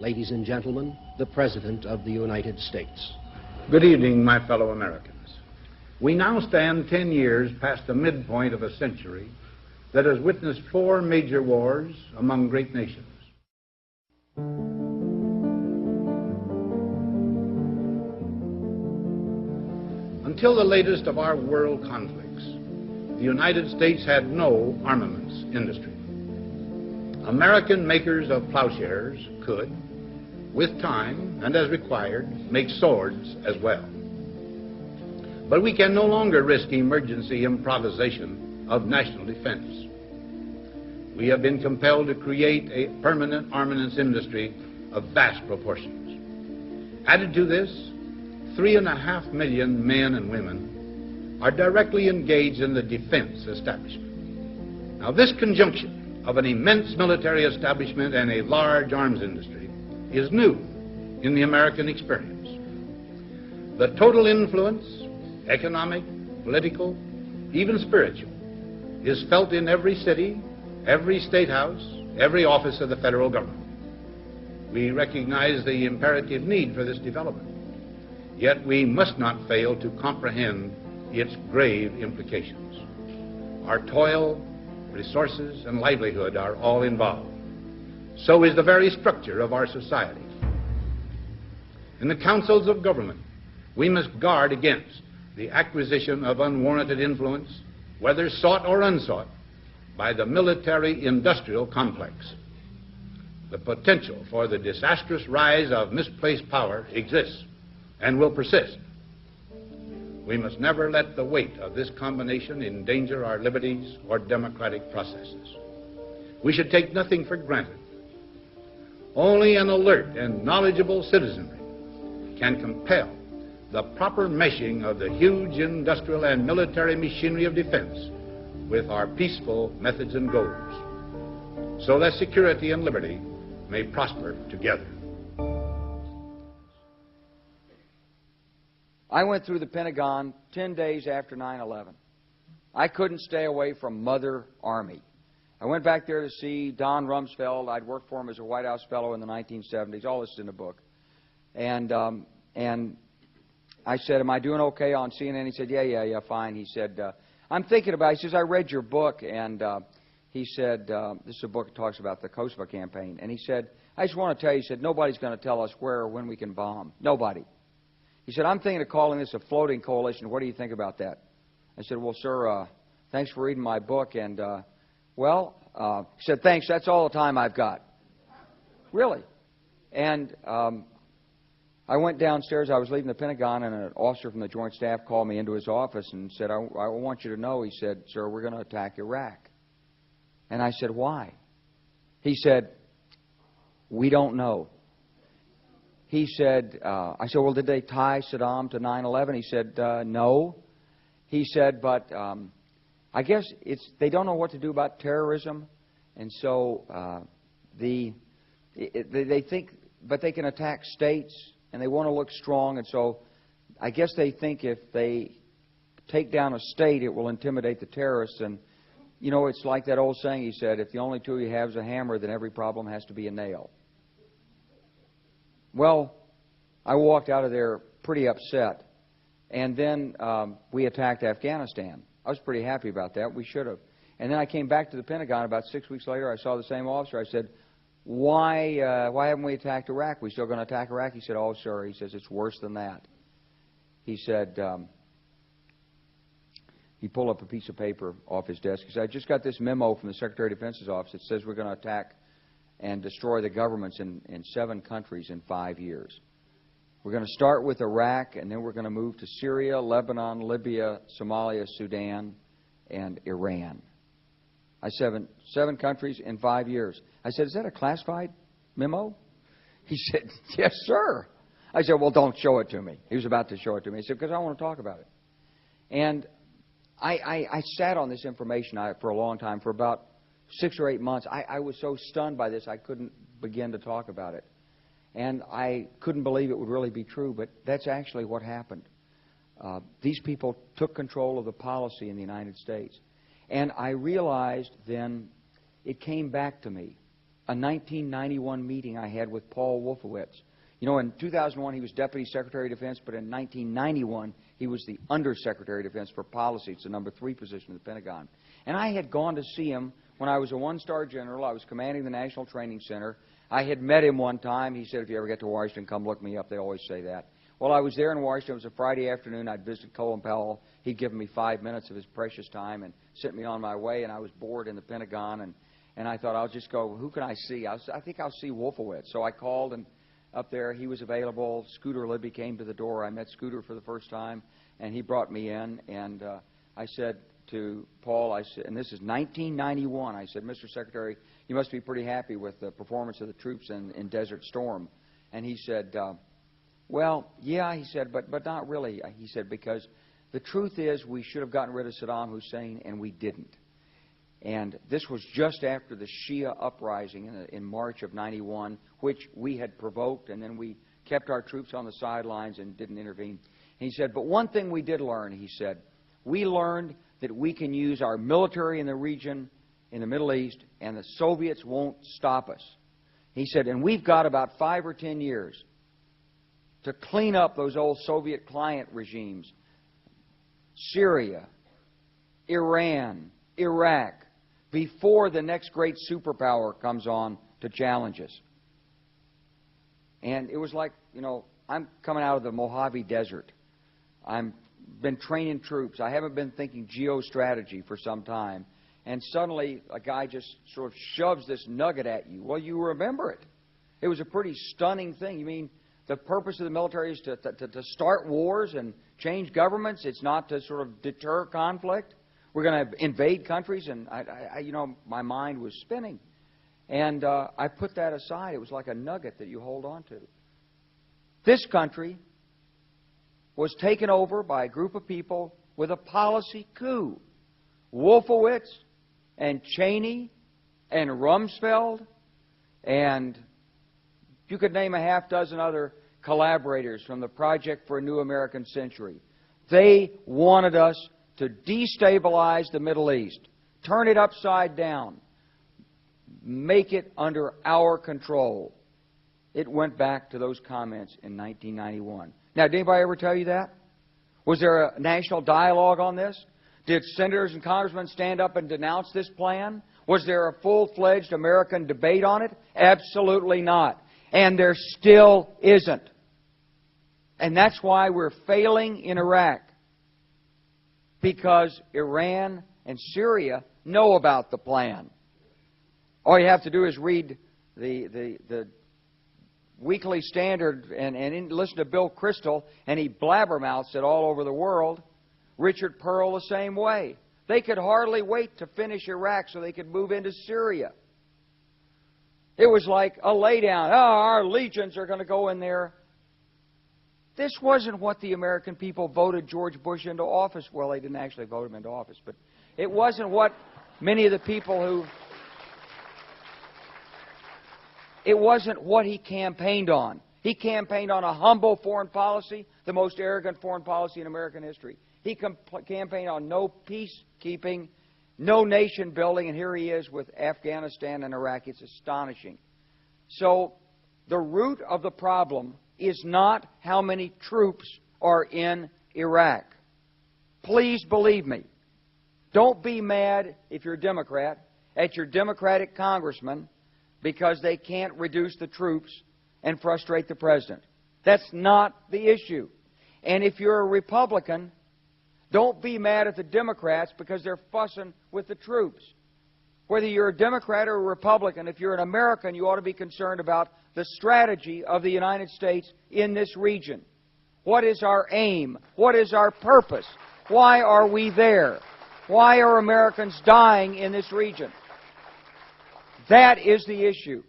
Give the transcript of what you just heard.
Ladies and gentlemen, the President of the United States. Good evening, my fellow Americans. We now stand 10 years past the midpoint of a century that has witnessed 4 major wars among great nations. Until the latest of our world conflicts, the United States had no armaments industry. American makers of plowshares could, with time and as required, make swords as well. But we can no longer risk emergency improvisation of national defense. We have been compelled to create a permanent armaments industry of vast proportions. Added to this, 3.5 million men and women are directly engaged in the defense establishment. Now, this conjunction of an immense military establishment and a large arms industry is new in the American experience. The total influence, economic, political, even spiritual, is felt in every city, every state house, every office of the federal government. We recognize the imperative need for this development, yet we must not fail to comprehend its grave implications. Our toil, resources, and livelihood are all involved. So is the very structure of our society. In the councils of government, we must guard against the acquisition of unwarranted influence, whether sought or unsought, by the military-industrial complex. The potential for the disastrous rise of misplaced power exists and will persist. We must never let the weight of this combination endanger our liberties or democratic processes. We should take nothing for granted. Only an alert and knowledgeable citizenry can compel the proper meshing of the huge industrial and military machinery of defense with our peaceful methods and goals, so that security and liberty may prosper together. I went through the Pentagon 10 days after 9/11. I couldn't stay away from Mother Army. I went back there to see Don Rumsfeld. I'd worked for him as a White House fellow in the 1970s. All this is in the book. And I said, am I doing okay on CNN? He said, yeah, fine. He said, I'm thinking about it. He says, I read your book. And he said, this is a book that talks about the Kosovo campaign. And he said, I just want to tell you, he said, nobody's going to tell us where or when we can bomb. Nobody. He said, I'm thinking of calling this a floating coalition. What do you think about that? I said, well, sir, thanks for reading my book. And, he said, thanks, that's all the time I've got. Really. And I went downstairs. I was leaving the Pentagon, and an officer from the Joint Staff called me into his office and said, I want you to know, he said, sir, we're going to attack Iraq. And I said, why? He said, we don't know. He said, I said, well, did they tie Saddam to 9/11? He said, no. He said, but I guess they don't know what to do about terrorism, and so they think, but they can attack states, and they want to look strong, and so I guess they think if they take down a state, it will intimidate the terrorists. And, you know, it's like that old saying, he said, if the only tool you have is a hammer, then every problem has to be a nail. Well, I walked out of there pretty upset, and then we attacked Afghanistan. I was pretty happy about that. We should have. And then I came back to the Pentagon about 6 weeks later. I saw the same officer. I said, why haven't we attacked Iraq? We still going to attack Iraq? He said, oh, sir. He says, it's worse than that. He said, he pulled up a piece of paper off his desk. He said, I just got this memo from the Secretary of Defense's office. It says we're going to attack and destroy the governments in 7 countries in 5 years. We're going to start with Iraq, and then we're going to move to Syria, Lebanon, Libya, Somalia, Sudan, and Iran. I said, 7 countries in 5 years. I said, is that a classified memo? He said, yes, sir. I said, well, don't show it to me. He was about to show it to me. He said, because I want to talk about it. And I sat on this information for a long time, for about 6 or 8 months. I was so stunned by this, I couldn't begin to talk about it. And I couldn't believe it would really be true, but that's actually what happened. These people took control of the policy in the United States. And I realized then, it came back to me a 1991 meeting I had with Paul Wolfowitz. You know, in 2001 he was Deputy Secretary of Defense, but in 1991 he was the Undersecretary of Defense for Policy. It's the number 3 position in the Pentagon. And I had gone to see him when I was a 1-star general. I was commanding the National Training Center. I had met him one time. He said, if you ever get to Washington, come look me up. They always say that. Well, I was there in Washington. It was a Friday afternoon. I'd visited Colin Powell. He'd given me 5 minutes of his precious time and sent me on my way, and I was bored in the Pentagon, and I thought, I'll just go, who can I see? I think I'll see Wolfowitz. So I called, and up there he was available. Scooter Libby came to the door. I met Scooter for the first time, and he brought me in, and I said to Paul, I said, and this is 1991, I said, Mr. Secretary, you must be pretty happy with the performance of the troops in Desert Storm. And he said, well, yeah, he said, but not really. He said, because the truth is we should have gotten rid of Saddam Hussein, and we didn't. And this was just after the Shia uprising in March of '91, which we had provoked, and then we kept our troops on the sidelines and didn't intervene. And he said, but one thing we did learn, he said, we learned that we can use our military in the region, in the Middle East, and the Soviets won't stop us. He said, and we've got about 5 or 10 years to clean up those old Soviet client regimes, Syria, Iran, Iraq, before the next great superpower comes on to challenge us. And it was like, you know, I'm coming out of the Mojave Desert. I've been training troops. I haven't been thinking geostrategy for some time. And suddenly a guy just sort of shoves this nugget at you. Well, you remember it. It was a pretty stunning thing. You mean the purpose of the military is to start wars and change governments? It's not to sort of deter conflict? We're going to invade countries? And, you know, my mind was spinning. And I put that aside. It was like a nugget that you hold on to. This country was taken over by a group of people with a policy coup. Wolfowitz and Cheney and Rumsfeld, and you could name a half dozen other collaborators from the Project for a New American Century. They wanted us to destabilize the Middle East, turn it upside down, make it under our control. It went back to those comments in 1991. Now, did anybody ever tell you that? Was there a national dialogue on this? Did senators and congressmen stand up and denounce this plan? Was there a full-fledged American debate on it? Absolutely not. And there still isn't. And that's why we're failing in Iraq. Because Iran and Syria know about the plan. All you have to do is read the Weekly Standard and listen to Bill Kristol, and he blabbermouths it all over the world. Richard Pearl the same way. They could hardly wait to finish Iraq so they could move into Syria. It was like a laydown. Oh, our legions are going to go in there. This wasn't what the American people voted George Bush into office. Well, they didn't actually vote him into office, but it wasn't what many of the people who... It wasn't what he campaigned on. He campaigned on a humble foreign policy, the most arrogant foreign policy in American history. He campaigned on no peacekeeping, no nation building, and here he is with Afghanistan and Iraq. It's astonishing. So the root of the problem is not how many troops are in Iraq. Please believe me. Don't be mad, if you're a Democrat, at your Democratic congressman because they can't reduce the troops and frustrate the president. That's not the issue. And if you're a Republican, don't be mad at the Democrats because they're fussing with the troops. Whether you're a Democrat or a Republican, if you're an American, you ought to be concerned about the strategy of the United States in this region. What is our aim? What is our purpose? Why are we there? Why are Americans dying in this region? That is the issue.